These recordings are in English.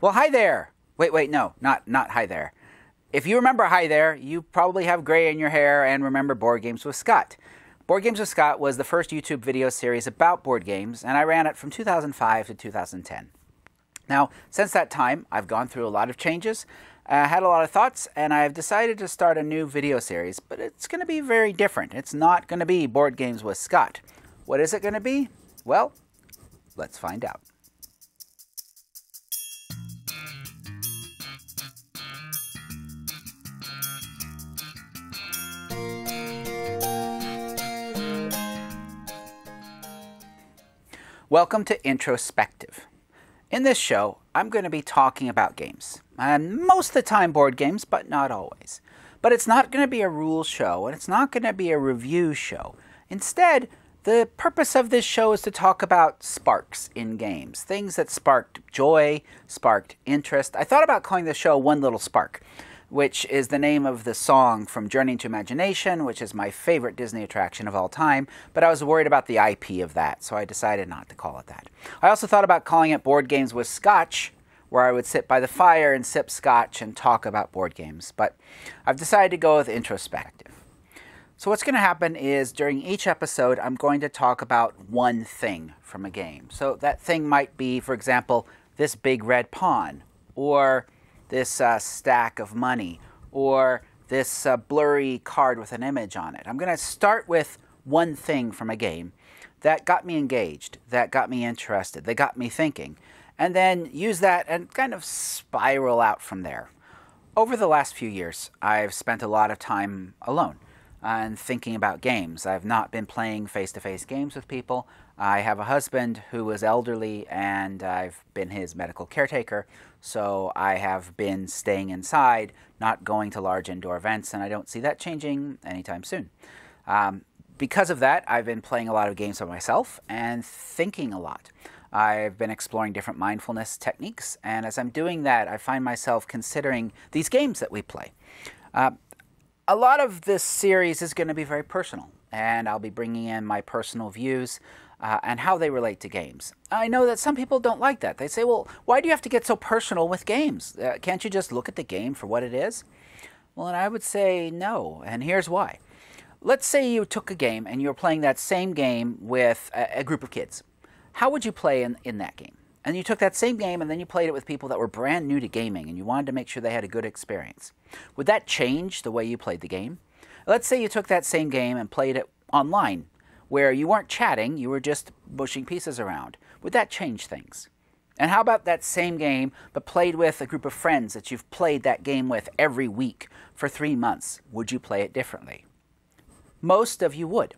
Well, hi there. Wait, no, not hi there. If you remember Hi There, you probably have gray in your hair and remember Board Games with Scott. Board Games with Scott was the first YouTube video series about board games, and I ran it from 2005 to 2010. Now, since that time, I've gone through a lot of changes, had a lot of thoughts, and I've decided to start a new video series, but it's going to be very different. It's not going to be Board Games with Scott. What is it going to be? Well, let's find out. Welcome to Introspective. In this show, I'm going to be talking about games, and most of the time board games, but not always. But it's not going to be a rules show, and it's not going to be a review show. Instead, the purpose of this show is to talk about sparks in games, things that sparked joy, sparked interest. I thought about calling the show One Little Spark, which is the name of the song from Journey into Imagination, which is my favorite Disney attraction of all time, but I was worried about the IP of that, so I decided not to call it that. I also thought about calling it Board Games with Scotch, where I would sit by the fire and sip scotch and talk about board games, but I've decided to go with Introspective. So what's going to happen is during each episode, I'm going to talk about one thing from a game. So that thing might be, for example, this big red pawn, or this stack of money, or this blurry card with an image on it. I'm going to start with one thing from a game that got me engaged, that got me interested, that got me thinking, and then use that and kind of spiral out from there. Over the last few years, I've spent a lot of time alone and thinking about games. I've not been playing face-to-face games with people. I have a husband who is elderly, and I've been his medical caretaker, so I have been staying inside, not going to large indoor events, and I don't see that changing anytime soon. Because of that, I've been playing a lot of games by myself and thinking a lot. I've been exploring different mindfulness techniques, and as I'm doing that, I find myself considering these games that we play. A lot of this series is going to be very personal, and I'll be bringing in my personal views and how they relate to games. I know that some people don't like that. They say, well, why do you have to get so personal with games? Can't you just look at the game for what it is? Well, and I would say no, and here's why. Let's say you took a game and you were playing that same game with a group of kids. How would you play in that game? And you took that same game and then you played it with people that were brand new to gaming and you wanted to make sure they had a good experience. Would that change the way you played the game? Let's say you took that same game and played it online, where you weren't chatting, you were just pushing pieces around. Would that change things? And how about that same game, but played with a group of friends that you've played that game with every week for 3 months? Would you play it differently? Most of you would.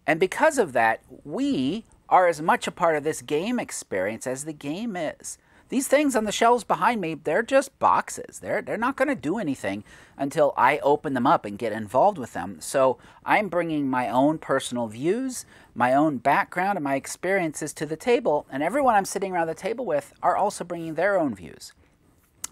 And because of that, we are as much a part of this game experience as the game is. These things on the shelves behind me, they're just boxes. They're not going to do anything until I open them up and get involved with them. So I'm bringing my own personal views, my own background, and my experiences to the table, and everyone I'm sitting around the table with are also bringing their own views.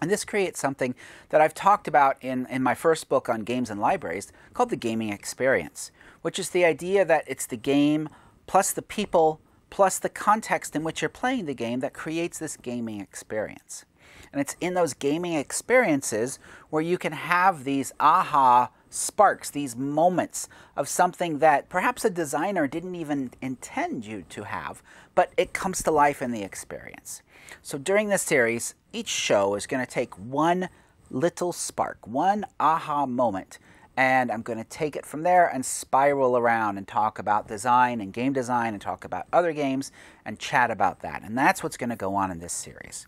And this creates something that I've talked about in my first book on games and libraries called the gaming experience, which is the idea that it's the game plus the people plus the context in which you're playing the game that creates this gaming experience. And it's in those gaming experiences where you can have these aha sparks, these moments of something that perhaps a designer didn't even intend you to have, but it comes to life in the experience. So during this series, each show is going to take one little spark, one aha moment, and I'm going to take it from there and spiral around and talk about design and game design and talk about other games and chat about that. And that's what's going to go on in this series.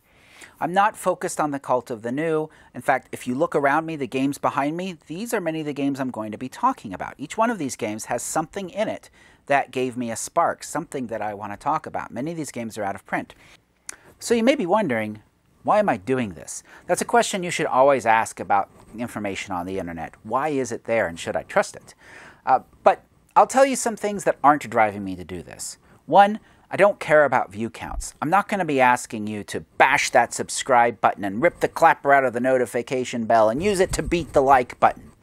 I'm not focused on the cult of the new. In fact, if you look around me, the games behind me, these are many of the games I'm going to be talking about. Each one of these games has something in it that gave me a spark, something that I want to talk about. Many of these games are out of print. So you may be wondering, why am I doing this? That's a question you should always ask about information on the internet. Why is it there and should I trust it? But I'll tell you some things that aren't driving me to do this. One, I don't care about view counts. I'm not going to be asking you to bash that subscribe button and rip the clapper out of the notification bell and use it to beat the like button.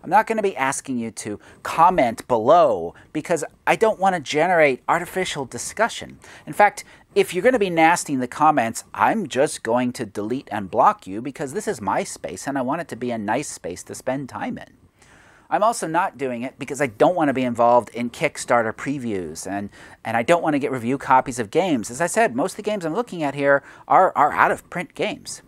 I'm not going to be asking you to comment below because I don't want to generate artificial discussion. In fact, if you're going to be nasty in the comments, I'm just going to delete and block you because this is my space and I want it to be a nice space to spend time in. I'm also not doing it because I don't want to be involved in Kickstarter previews and I don't want to get review copies of games. As I said, most of the games I'm looking at here are out-of-print games.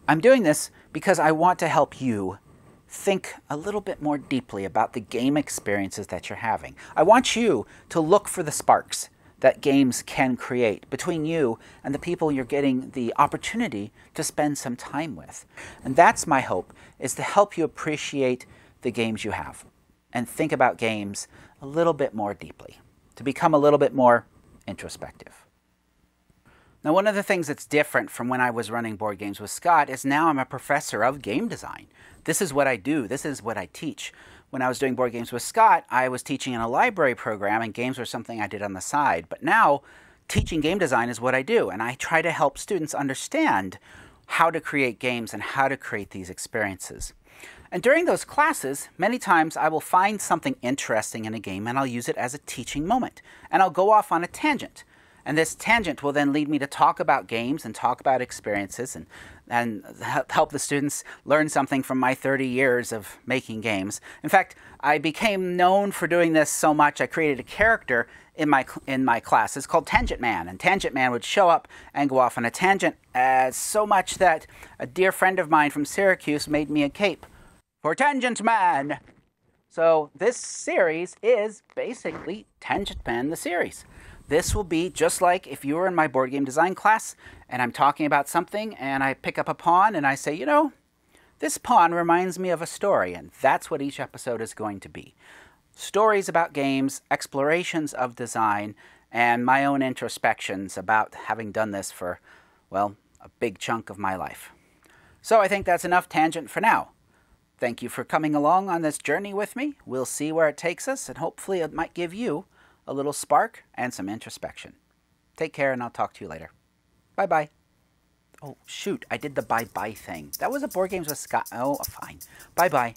I'm doing this because I want to help you think a little bit more deeply about the game experiences that you're having. I want you to look for the sparks that games can create between you and the people you're getting the opportunity to spend some time with. And that's my hope, is to help you appreciate the games you have and think about games a little bit more deeply, to become a little bit more introspective. Now, one of the things that's different from when I was running Board Games with Scott is now I'm a professor of game design. This is what I do. This is what I teach. When I was doing Board Games with Scott, I was teaching in a library program and games were something I did on the side. But now, teaching game design is what I do, and I try to help students understand how to create games and how to create these experiences. And during those classes, many times I will find something interesting in a game and I'll use it as a teaching moment. And I'll go off on a tangent. And this tangent will then lead me to talk about games and talk about experiences and help the students learn something from my 30 years of making games. In fact, I became known for doing this so much I created a character in my classes called Tangent Man. And Tangent Man would show up and go off on a tangent so much that a dear friend of mine from Syracuse made me a cape for Tangent Man. So this series is basically Tangent Man the series. This will be just like if you were in my board game design class and I'm talking about something and I pick up a pawn and I say, you know, this pawn reminds me of a story, and that's what each episode is going to be. Stories about games, explorations of design, and my own introspections about having done this for, well, a big chunk of my life. So I think that's enough tangent for now. Thank you for coming along on this journey with me. We'll see where it takes us, and hopefully it might give you a little spark and some introspection. Take care, and I'll talk to you later. Bye-bye. Oh, shoot, I did the bye-bye thing. That was a Board Games with Scott. Oh, fine. Bye-bye.